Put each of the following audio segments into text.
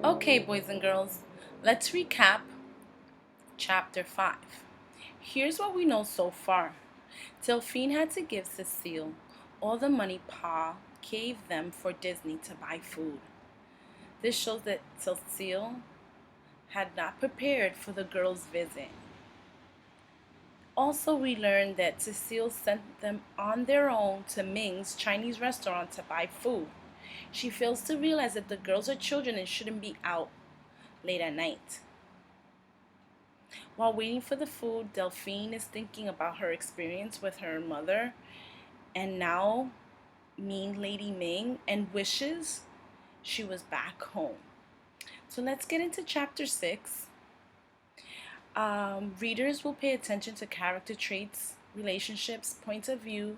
Okay, boys and girls, let's recap chapter 5. Here's what we know so far. Delphine had to give Cecile all the money Pa gave them for Disney to buy food. This shows that Cecile had not prepared for the girls' visit. Also, we learned that Cecile sent them on their own to Ming's Chinese restaurant to buy food. She fails to realize that the girls are children and shouldn't be out late at night. While waiting for the food, Delphine is thinking about her experience with her mother and now mean Lady Ming and wishes she was back home. So let's get into chapter 6. Readers will pay attention to character traits, relationships, points of view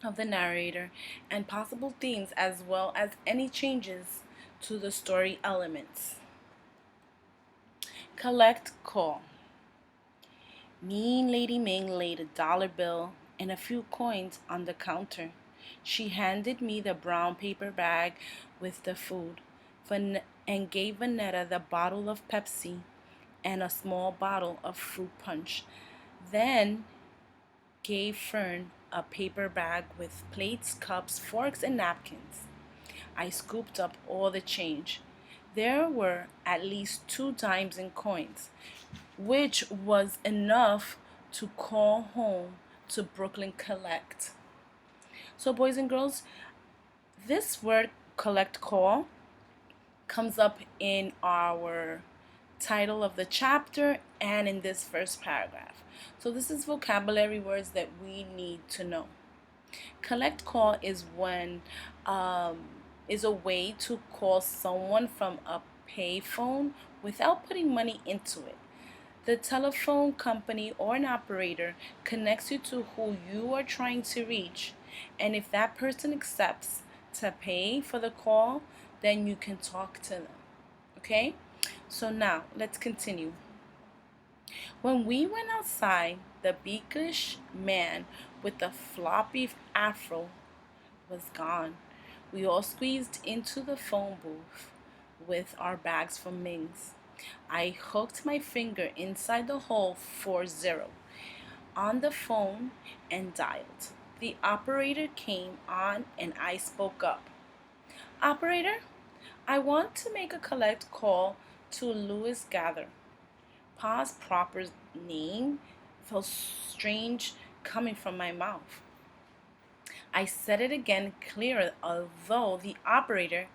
of the narrator, and possible themes, as well as any changes to the story elements. Collect call. Mean Lady Ming laid $1 bill and a few coins on the counter. She handed me the brown paper bag with the food and gave Vanetta the bottle of Pepsi and a small bottle of fruit punch. Then gave Fern a paper bag with plates, cups, forks, and napkins. I scooped up all the change. There were at least 2 dimes in coins, which was enough to call home to Brooklyn collect. So, boys and girls, this word collect call comes up in our title of the chapter and in this first paragraph. So, this is vocabulary words that we need to know. Collect call is is a way to call someone from a payphone without putting money into it. The telephone company or an operator connects you to who you are trying to reach, and if that person accepts to pay for the call, then you can talk to them. Okay? So now, let's continue. When we went outside, the beakish man with the floppy afro was gone. We all squeezed into the phone booth with our bags from Ming's. I hooked my finger inside the hole for 0 on the phone and dialed. The operator came on and I spoke up. Operator, I want to make a collect call to Louis Gather. Pa's proper name felt strange coming from my mouth. I said it again clearer, although the operator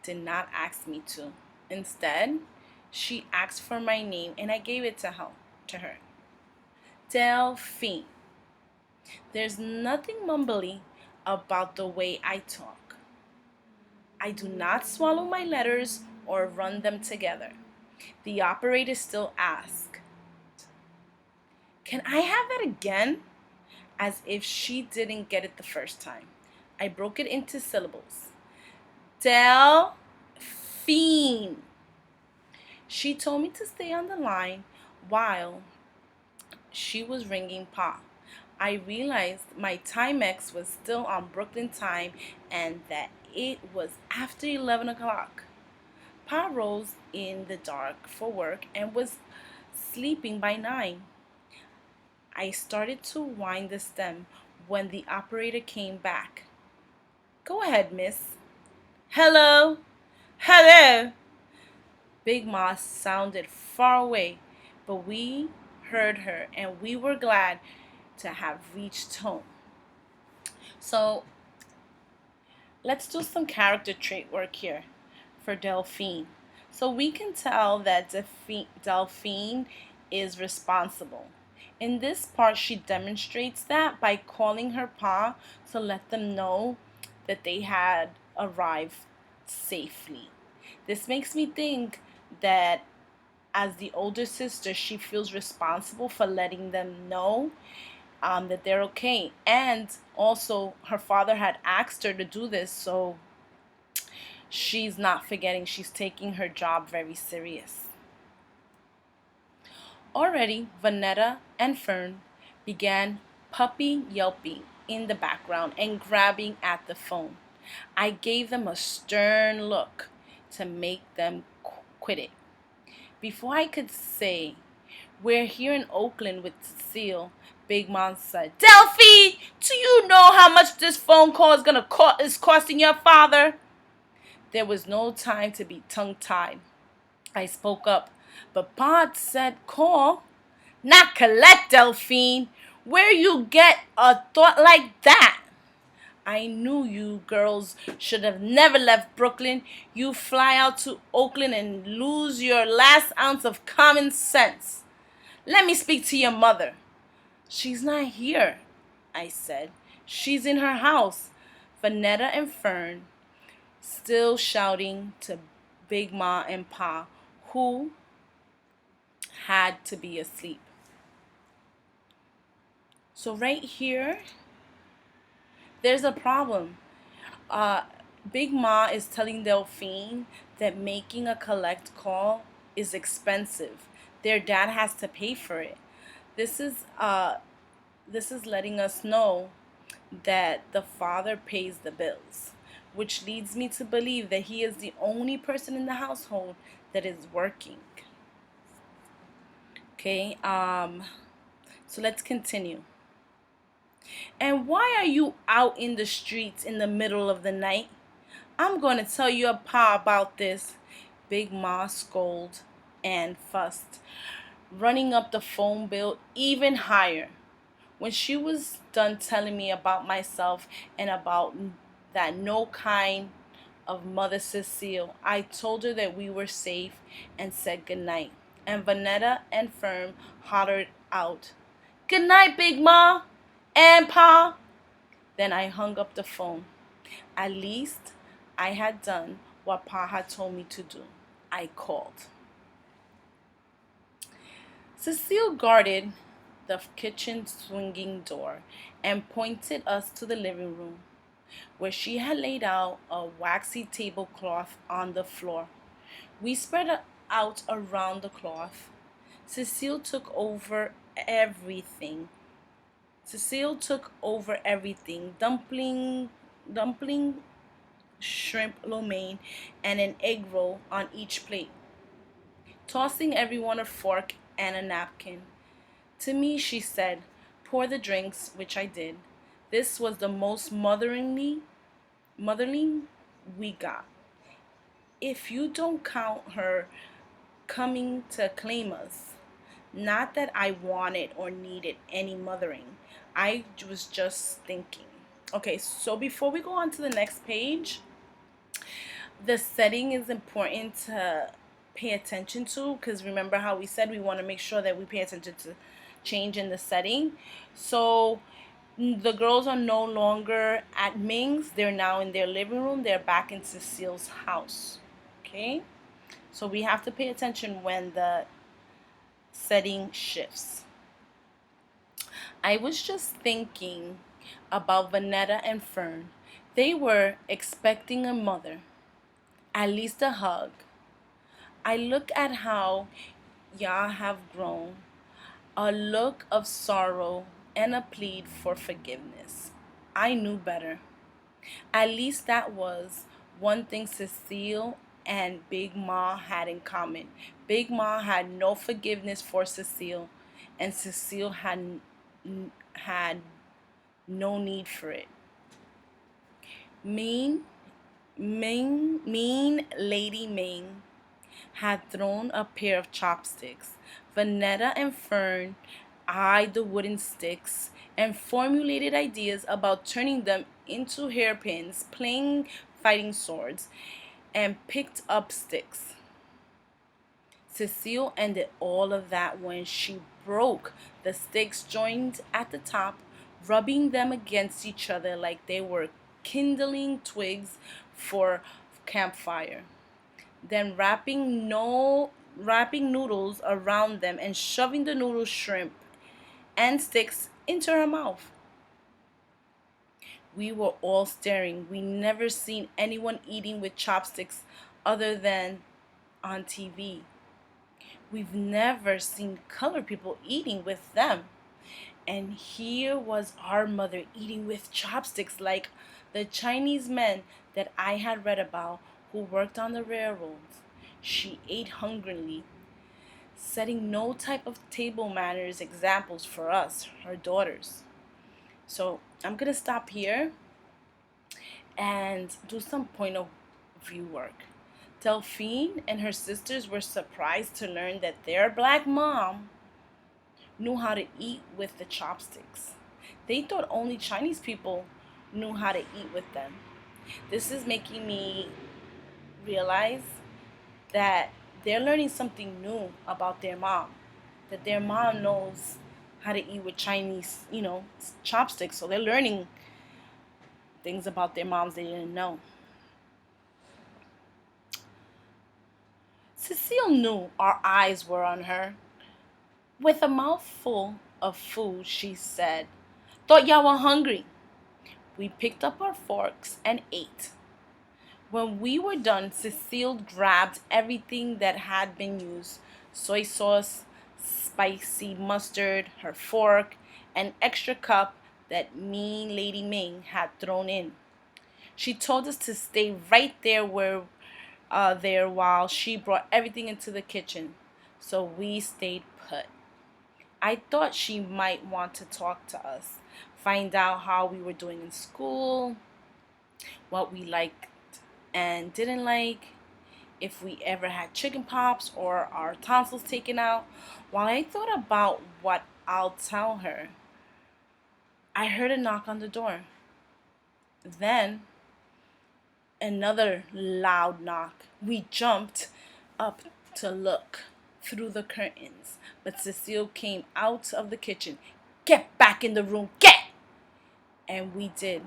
did not ask me to. Instead, she asked for my name and I gave it to her. Delphine. There's nothing mumbly about the way I talk. I do not swallow my letters or run them together. The operator still asked, "Can I have that again?" As if she didn't get it the first time. I broke it into syllables. Delphine. She told me to stay on the line while she was ringing Pa. I realized my Timex was still on Brooklyn time and that it was after 11 o'clock. Pa rose in the dark for work and was sleeping by 9. I started to wind the stem when the operator came back. Go ahead, miss. Hello? Hello? Big Ma sounded far away, but we heard her and we were glad to have reached home. So let's do some character trait work here for Delphine. So we can tell that Delphine is responsible. In this part, she demonstrates that by calling her Pa to let them know that they had arrived safely. This makes me think that as the older sister, she feels responsible for letting them know that they're okay. And also, her father had asked her to do this, so she's not forgetting. She's taking her job very serious. Already, Vanetta and Fern began puppy yelping in the background and grabbing at the phone. I gave them a stern look. to make them quit it. Before I could say, "We're here in Oakland with Cecile," Big Mom said, "Delphine, do you know how much this phone call is costing your father?" There was no time to be tongue-tied. I spoke up, but Pod said, "Call, not collect, Delphine. Where you get a thought like that?" "I knew you girls should have never left Brooklyn. You fly out to Oakland and lose your last ounce of common sense. Let me speak to your mother." "She's not here," I said. "She's in her house." Vanetta and Fern still shouting to Big Ma and Pa, who had to be asleep. So right here, there's a problem. Uh, Big Ma is telling Delphine that making a collect call is expensive. Their dad has to pay for it. This is uh, this is letting us know that the father pays the bills, which leads me to believe that he is the only person in the household that is working. Okay, so let's continue. "And why are you out in the streets in the middle of the night? I'm going to tell your pa about this." Big Ma scolded and fussed, running up the phone bill even higher. When she was done telling me about myself and about that no kind of Mother Cecile, I told her that we were safe and said goodnight. And Vanetta and Fern hollered out, "Good night, Big Ma and Pa." Then I hung up the phone. At least I had done what Pa had told me to do. I called. Cecile guarded the kitchen swinging door and pointed us to the living room, where she had laid out a waxy tablecloth on the floor. We spread out around the cloth. Cecile took over everything. Cecile took over everything. Dumpling, shrimp lo mein, and an egg roll on each plate, tossing everyone a fork and a napkin. To me, she said, "Pour the drinks," which I did. This was the most motherly we got. If you don't count her coming to claim us. Not that I wanted or needed any mothering. I was just thinking. Okay, so before we go on to the next page, the setting is important to pay attention to, because remember how we said we want to make sure that we pay attention to change in the setting. So the girls are no longer at Ming's. They're now in their living room. They're back in Cecile's house. Okay? So we have to pay attention when the setting shifts. I was just thinking about Vanetta and Fern. They were expecting a mother, at least a hug. I look at how y'all have grown, a look of sorrow and a plea for forgiveness. I knew better. At least that was one thing Cecile and Big Ma had in common. Big Ma had no forgiveness for Cecile, and Cecile had no need for it. Mean, mean Lady Ming had thrown a pair of chopsticks. Vanetta and Fern eyed the wooden sticks and formulated ideas about turning them into hairpins, playing fighting swords, and picked up sticks. Cecile ended all of that when she broke the sticks joined at the top, rubbing them against each other like they were kindling twigs for campfire. Then wrapping noodles around them and shoving the noodle shrimp and sticks into her mouth. We were all staring. We never seen anyone eating with chopsticks other than on TV. We've never seen colored people eating with them. And here was our mother eating with chopsticks like the Chinese men that I had read about who worked on the railroads. She ate hungrily, setting no type of table manners examples for us, her daughters. So I'm gonna stop here and do some point of view work. Delphine and her sisters were surprised to learn that their black mom knew how to eat with the chopsticks. They thought only Chinese people knew how to eat with them. This is making me realize that they're learning something new about their mom. That their mom knows how to eat with Chinese, chopsticks. So they're learning things about their moms they didn't know. Cecile knew our eyes were on her. With a mouthful of food, she said, "Thought y'all were hungry." We picked up our forks and ate. When we were done, Cecile grabbed everything that had been used: soy sauce, spicy mustard, her fork, an extra cup that mean Lady Ming had thrown in. She told us to stay right there while she brought everything into the kitchen. So we stayed put. I thought she might want to talk to us, find out how we were doing in school, what we liked and didn't like, if we ever had chicken pops or our tonsils taken out. While I thought about what I'll tell her, I heard a knock on the door. Then another loud knock. We jumped up to look through the curtains, but Cecile came out of the kitchen. "Get back in the room, get!" And we did.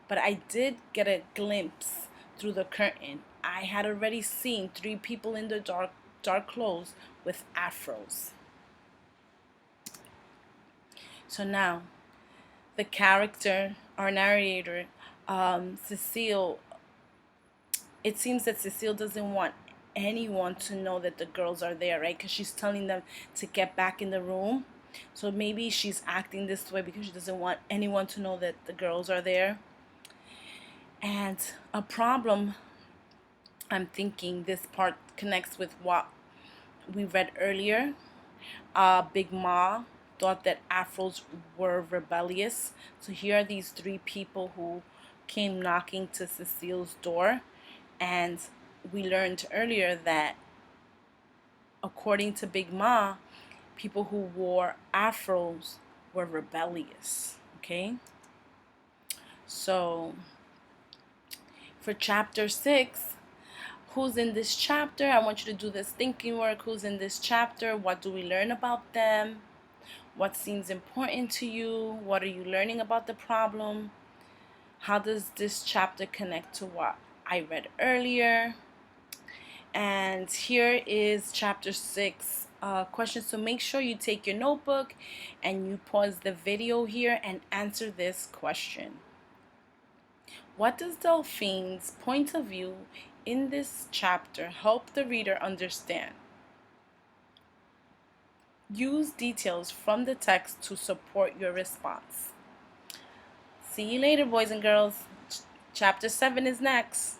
But I did get a glimpse through the curtain. I had already seen three people in the dark clothes with afros. So now, the character, our narrator, Cecile, it seems that Cecile doesn't want anyone to know that the girls are there, right? Because she's telling them to get back in the room. So maybe she's acting this way because she doesn't want anyone to know that the girls are there. And a problem, I'm thinking this part connects with what we read earlier. Big Ma thought that afros were rebellious. So here are these three people who came knocking to Cecile's door. And we learned earlier that according to Big Ma, people who wore afros were rebellious. Okay? So for chapter 6, who's in this chapter? I want you to do this thinking work. Who's in this chapter? What do we learn about them? What seems important to you? What are you learning about the problem? How does this chapter connect to what I read earlier? And here is chapter 6 questions. So make sure you take your notebook and you pause the video here and answer this question. What does Delphine's point of view in this chapter help the reader understand? Use details from the text to support your response. See you later, boys and girls. Chapter 7 is next.